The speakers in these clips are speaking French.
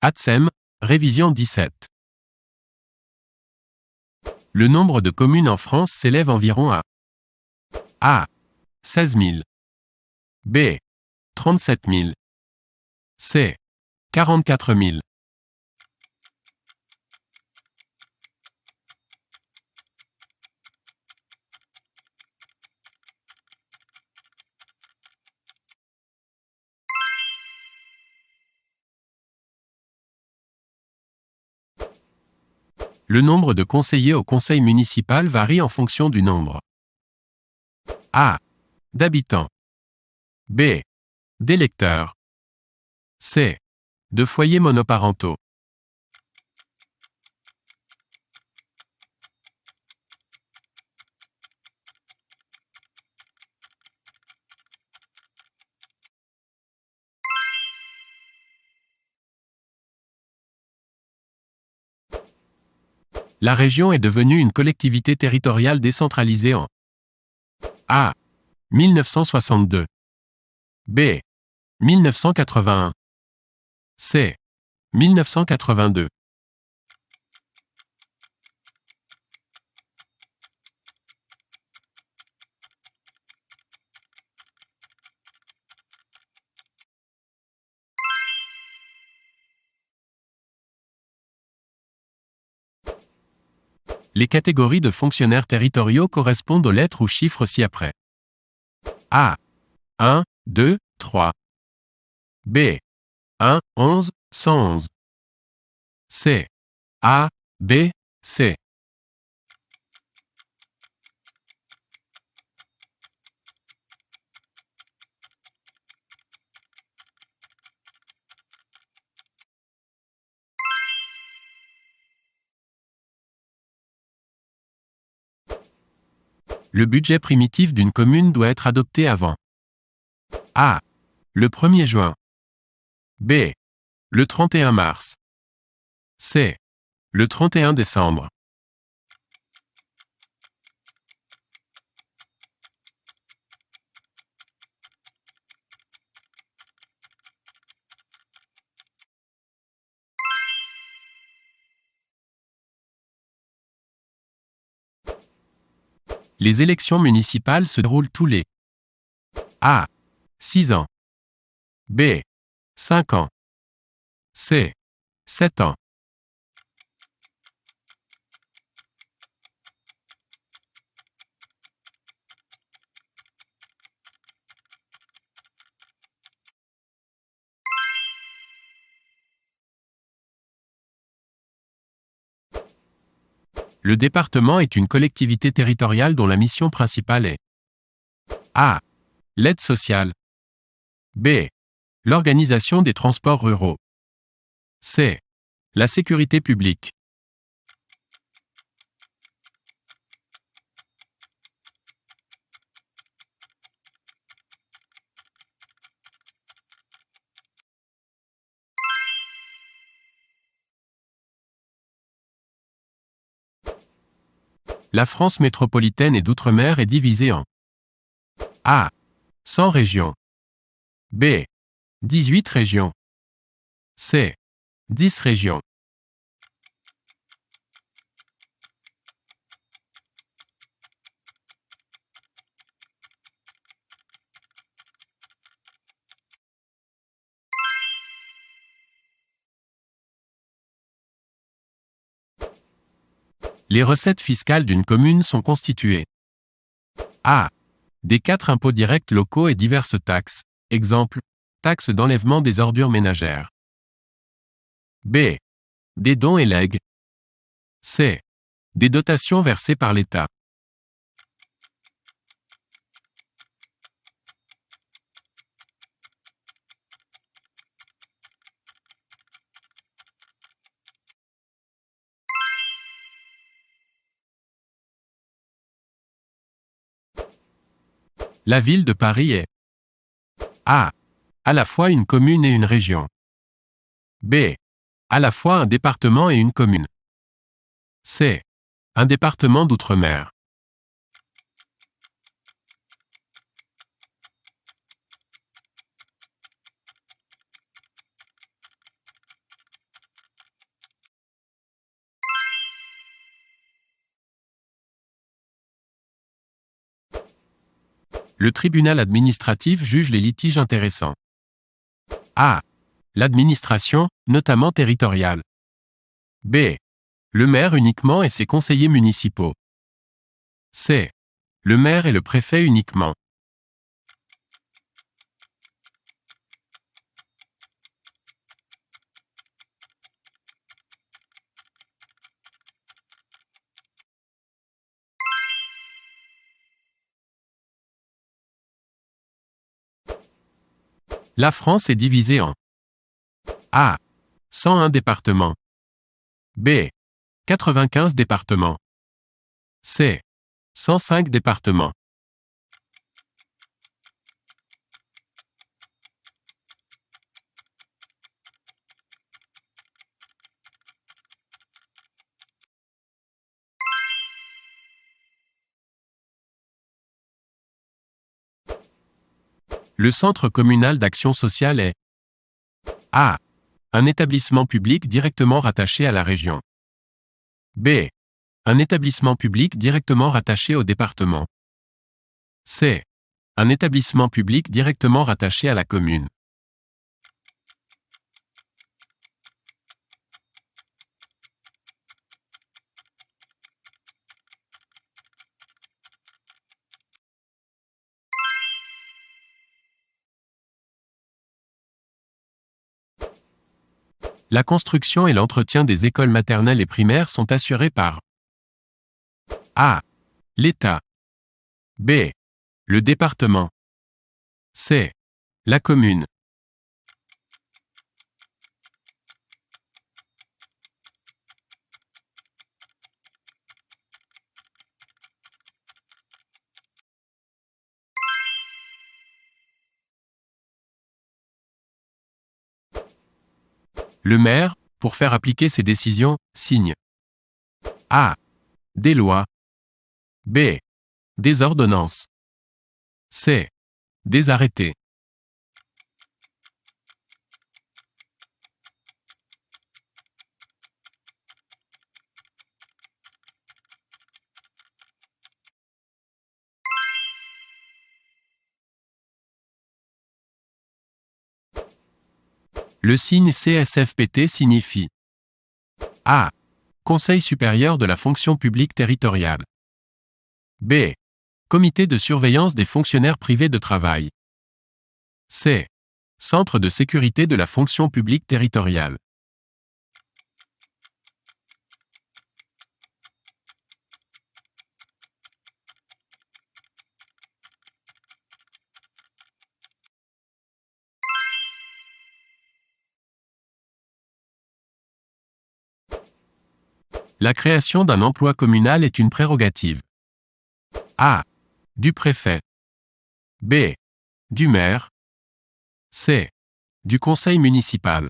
ATSEM, révision 17. Le nombre de communes en France s'élève environ à A. 16 000. B. 37 000. C. 44 000. Le nombre de conseillers au conseil municipal varie en fonction du nombre A. D'habitants. B. D'électeurs. C. De foyers monoparentaux. La région est devenue une collectivité territoriale décentralisée en A. 1962. B. 1981. C. 1982. Les catégories de fonctionnaires territoriaux correspondent aux lettres ou chiffres ci-après. A. 1, 2, 3. B. 1, 11, 111. C. A, B, C. Le budget primitif d'une commune doit être adopté avant A. Le 1er juin. B. Le 31 mars. C. Le 31 décembre. Les élections municipales se déroulent tous les A. 6 ans. B. 5 ans. C. 7 ans. Le département est une collectivité territoriale dont la mission principale est A. L'aide sociale. B. L'organisation des transports ruraux. C. La sécurité publique. La France métropolitaine et d'outre-mer est divisée en A. 100 régions. B. 18 régions. C. 10 régions. Les recettes fiscales d'une commune sont constituées A. Des 4 impôts directs locaux et diverses taxes. Exemple, taxe d'enlèvement des ordures ménagères. B. Des dons et legs. C. Des dotations versées par l'État. La ville de Paris est A. À la fois une commune et une région. B. À la fois un département et une commune. C. Un département d'outre-mer. Le tribunal administratif juge les litiges intéressants. A. L'administration, notamment territoriale. B. Le maire uniquement et ses conseillers municipaux. C. Le maire et le préfet uniquement. La France est divisée en A. 101 départements. B. 95 départements. C. 105 départements. Le centre communal d'action sociale est A. Un établissement public directement rattaché à la région. B. Un établissement public directement rattaché au département. C. Un établissement public directement rattaché à la commune. La construction et l'entretien des écoles maternelles et primaires sont assurés par A. L'État. B. Le département. C. La commune. Le maire, pour faire appliquer ses décisions, signe A. Des lois. B. Des ordonnances. C. Des arrêtés. Le signe CSFPT signifie A. Conseil supérieur de la fonction publique territoriale. B. Comité de surveillance des fonctionnaires privés de travail. C. Centre de sécurité de la fonction publique territoriale. La création d'un emploi communal est une prérogative. A. Du préfet. B. Du maire. C. Du conseil municipal.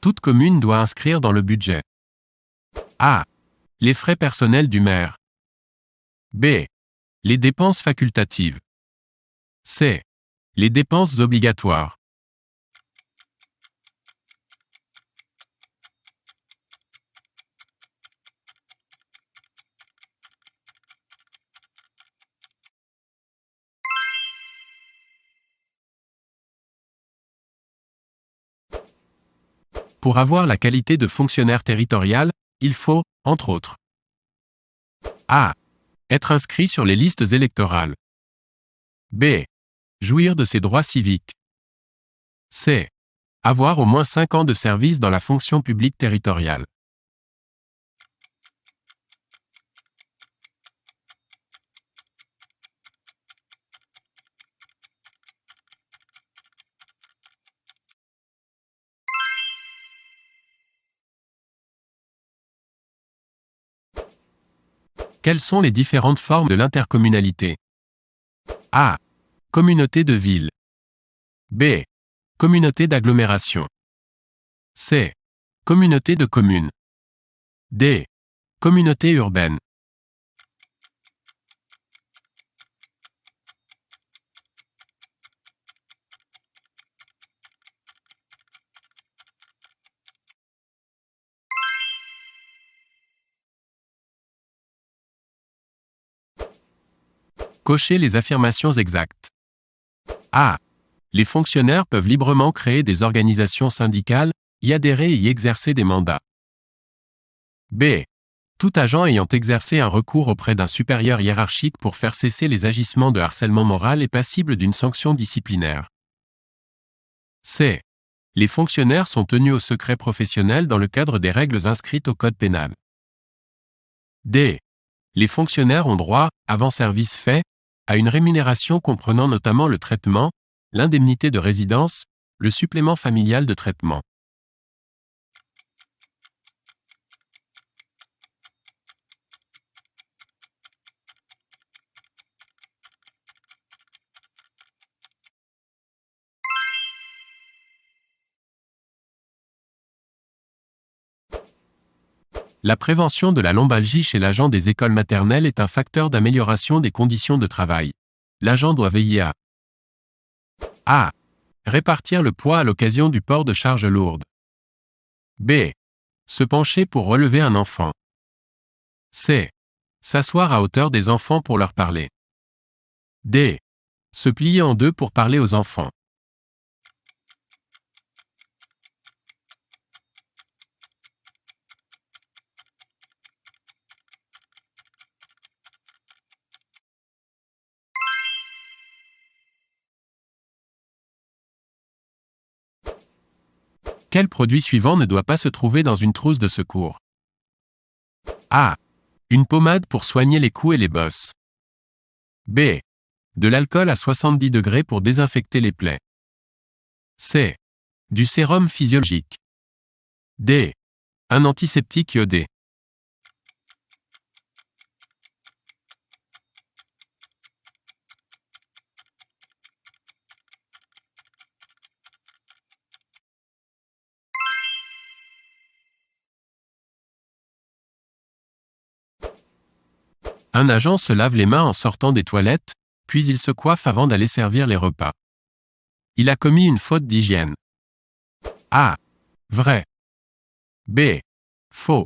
Toute commune doit inscrire dans le budget A. Les frais personnels du maire. B. Les dépenses facultatives. C. Les dépenses obligatoires. Pour avoir la qualité de fonctionnaire territorial, il faut, entre autres, A. Être inscrit sur les listes électorales. B. Jouir de ses droits civiques. C. Avoir au moins 5 ans de service dans la fonction publique territoriale. Quelles sont les différentes formes de l'intercommunalité? A. Communauté de ville. B. Communauté d'agglomération. C. Communauté de communes. D. Communauté urbaine. Cochez les affirmations exactes. A. Les fonctionnaires peuvent librement créer des organisations syndicales, y adhérer et y exercer des mandats. B. Tout agent ayant exercé un recours auprès d'un supérieur hiérarchique pour faire cesser les agissements de harcèlement moral est passible d'une sanction disciplinaire. C. Les fonctionnaires sont tenus au secret professionnel dans le cadre des règles inscrites au Code pénal. D. Les fonctionnaires ont droit, avant service fait, à une rémunération comprenant notamment le traitement, l'indemnité de résidence, le supplément familial de traitement. La prévention de la lombalgie chez l'agent des écoles maternelles est un facteur d'amélioration des conditions de travail. L'agent doit veiller à A. Répartir le poids à l'occasion du port de charges lourdes. B. Se pencher pour relever un enfant. C. S'asseoir à hauteur des enfants pour leur parler. D. Se plier en deux pour parler aux enfants. Quel produit suivant ne doit pas se trouver dans une trousse de secours? A. Une pommade pour soigner les coups et les bosses. B. De l'alcool à 70 degrés pour désinfecter les plaies. C. Du sérum physiologique. D. Un antiseptique iodé. Un agent se lave les mains en sortant des toilettes, puis il se coiffe avant d'aller servir les repas. Il a commis une faute d'hygiène. A. Vrai. B. Faux.